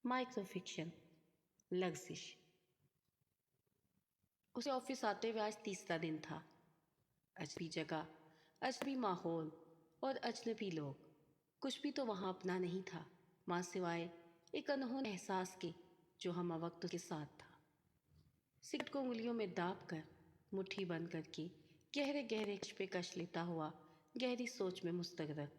Micro fiction لغزش۔ اسے office آتے ہوئے آج تیسرا دن تھا۔ اجنبی جگہ، اجنبی ماحول اور اجنبی لوگ، کچھ بھی تو وہاں اپنا نہیں تھا ماں سوائے ایک انہون احساس کے جو ہم وقت کے ساتھ تھا۔ سگریٹ کو انگلیوں میں داب کر مٹھی بند کر کے گہرے گہرے کش پہ کش لیتا ہوا گہری سوچ میں مستغرق،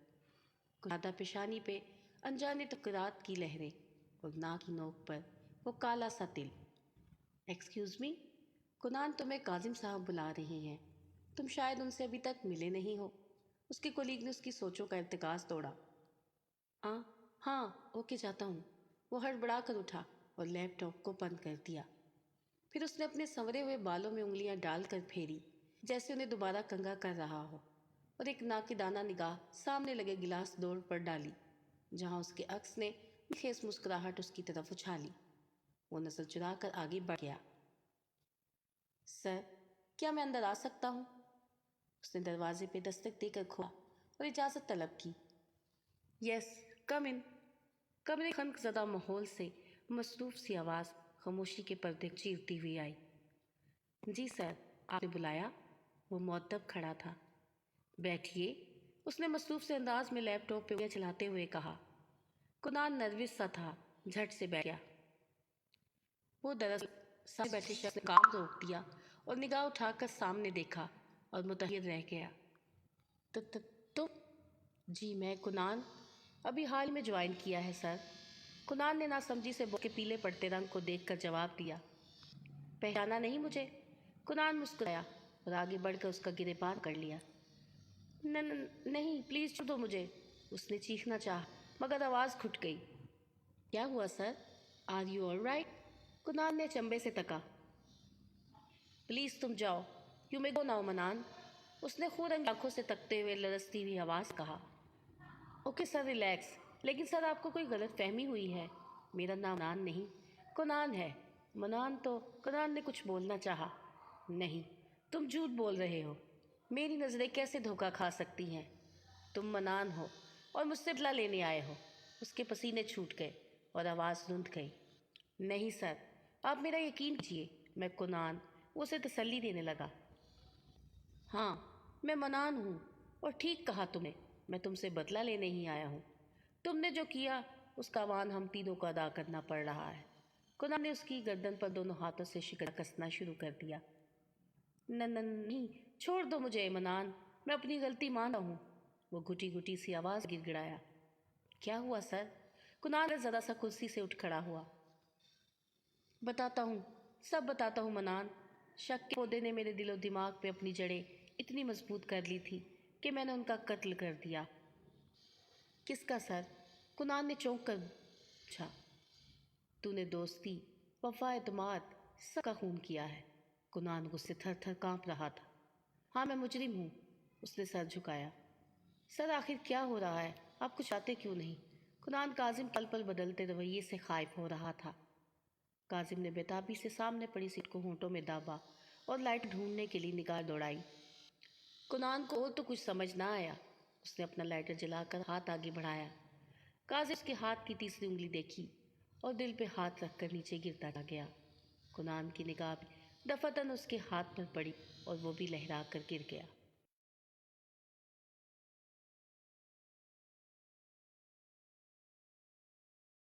کشادہ پیشانی پہ انجانے ٹکرات کی لہریں اور ناک کی نوک پر وہ کالا سا تل۔ ایکسکیوز می، کنان تمہیں کاظم صاحب بلا رہے ہیں، تم شاید ان سے ابھی تک ملے نہیں ہو۔ اس کے کولیگ نے اس کی سوچوں کا ارتکاز توڑا۔ ہاں اوکے جاتا ہوں۔ وہ ہڑبڑا کر اٹھا اور لیپ ٹاپ کو بند کر دیا۔ پھر اس نے اپنے سنورے ہوئے بالوں میں انگلیاں ڈال کر پھیری جیسے انہیں دوبارہ کنگھا کر رہا ہو، اور ایک ناقدانہ نگاہ سامنے لگے گلاس ڈور پر ڈالی جہاں اس کے عکس نے خیز مسکراہٹ اس کی طرف اچھالی۔ وہ نظر چرا کر آگے بڑھ گیا۔ سر، کیا میں اندر آ سکتا ہوں؟ اس نے دروازے پہ دستک دے کر کھولا اور اجازت طلب کی۔ یس، کم ان۔ کمرے خنق زدہ ماحول سے مصروف سی آواز خاموشی کے پردے چیرتی ہوئی آئی۔ جی سر، آپ نے بلایا؟ وہ مؤدب کھڑا تھا۔ بیٹھیے، اس نے مصروف سے انداز میں لیپ ٹاپ پہ انگلیاں چلاتے ہوئے کہا۔ کنان نروس سا تھا، جھٹ سے بیٹھ گیا۔ وہ دراصل سامنے بیٹھے شخص نے کام روک دیا اور نگاہ اٹھا کر سامنے دیکھا اور متحیر رہ گیا۔ تم؟ جی میں کنان، ابھی حال میں جوائن کیا ہے سر۔ کنان نے ناسمجھی سے بول کے پیلے پڑتے رنگ کو دیکھ کر جواب دیا۔ پہچانا نہیں مجھے؟ کنان مسکرایا اور آگے بڑھ کر اس کا گریبان کر لیا۔ نہیں، پلیز چھوڑ دو مجھے، اس نے چیخنا چاہا مگر آواز گھٹ گئی۔ کیا ہوا sir? Are you all right? Kanan نے چمبے سے تکا۔ پلیز تم جاؤ، یو مے گو ناؤ منان، اس نے خون رنگی آنکھوں سے تکتے ہوئے لرزتی ہوئی آواز کہا۔ اوکے سر، ریلیکس، لیکن سر آپ کو کوئی غلط فہمی ہوئی ہے، میرا نام منان نہیں، کنان ہے۔ منان تو کنان نے کچھ بولنا چاہا۔ نہیں، تم جھوٹ بول رہے ہو، میری نظریں کیسے دھوکہ کھا سکتی ہیں؟ تم منان ہو اور مجھ سے بدلہ لینے آئے ہو۔ اس کے پسینے چھوٹ گئے اور آواز رند گئی۔ نہیں سر، آپ میرا یقین کیجیے، میں کنان، وہ اسے تسلی دینے لگا۔ ہاں، میں منان ہوں، اور ٹھیک کہا تم نے، میں تم سے بدلہ لینے ہی آیا ہوں۔ تم نے جو کیا اس کا وان ہم تینوں کو ادا کرنا پڑ رہا ہے۔ کنان نے اس کی گردن پر دونوں ہاتھوں سے شکڑ کسنا شروع کر دیا۔ نہیں، چھوڑ دو مجھے منان، میں اپنی غلطی مانتا ہوں۔ وہ گھٹی گھٹی سی آواز گر گڑایا۔ کیا ہوا سر؟ کنان ذرا سا کرسی سے اٹھ کھڑا ہوا۔ بتاتا ہوں، سب بتاتا ہوں منان۔ شک کے پودے نے میرے دل و دماغ پہ اپنی جڑیں اتنی مضبوط کر لی تھی کہ میں نے ان کا قتل کر دیا۔ کس کا سر؟ کنان نے چونک کر پوچھا۔ تو نے دوستی، وفا، اعتماد، سب کا خون کیا ہے۔ کنان غصے تھر تھر کانپ رہا تھا۔ ہاں میں مجرم ہوں، اس نے سر جھکایا۔ سر آخر کیا ہو رہا ہے؟ آپ کچھ آتے کیوں نہیں؟ کنان کاظم پل پل بدلتے رویے سے خائف ہو رہا تھا۔ کاظم نے بےتابی سے سامنے پڑی سیٹ کو ہونٹوں میں دابا اور لائٹ ڈھونڈنے کے لیے نگاہ دوڑائی۔ کنان کو اور تو کچھ سمجھ نہ آیا۔ اس نے اپنا لائٹر جلا کر ہاتھ آگے بڑھایا۔ کاظم اس کے ہاتھ کی تیسری انگلی دیکھی اور دل پہ ہاتھ رکھ کر نیچے گرتا گیا۔ کنان کی نگاہ بھی دفعتاً اس کے ہاتھ پر پڑی اور وہ بھی لہرا کر گر گیا۔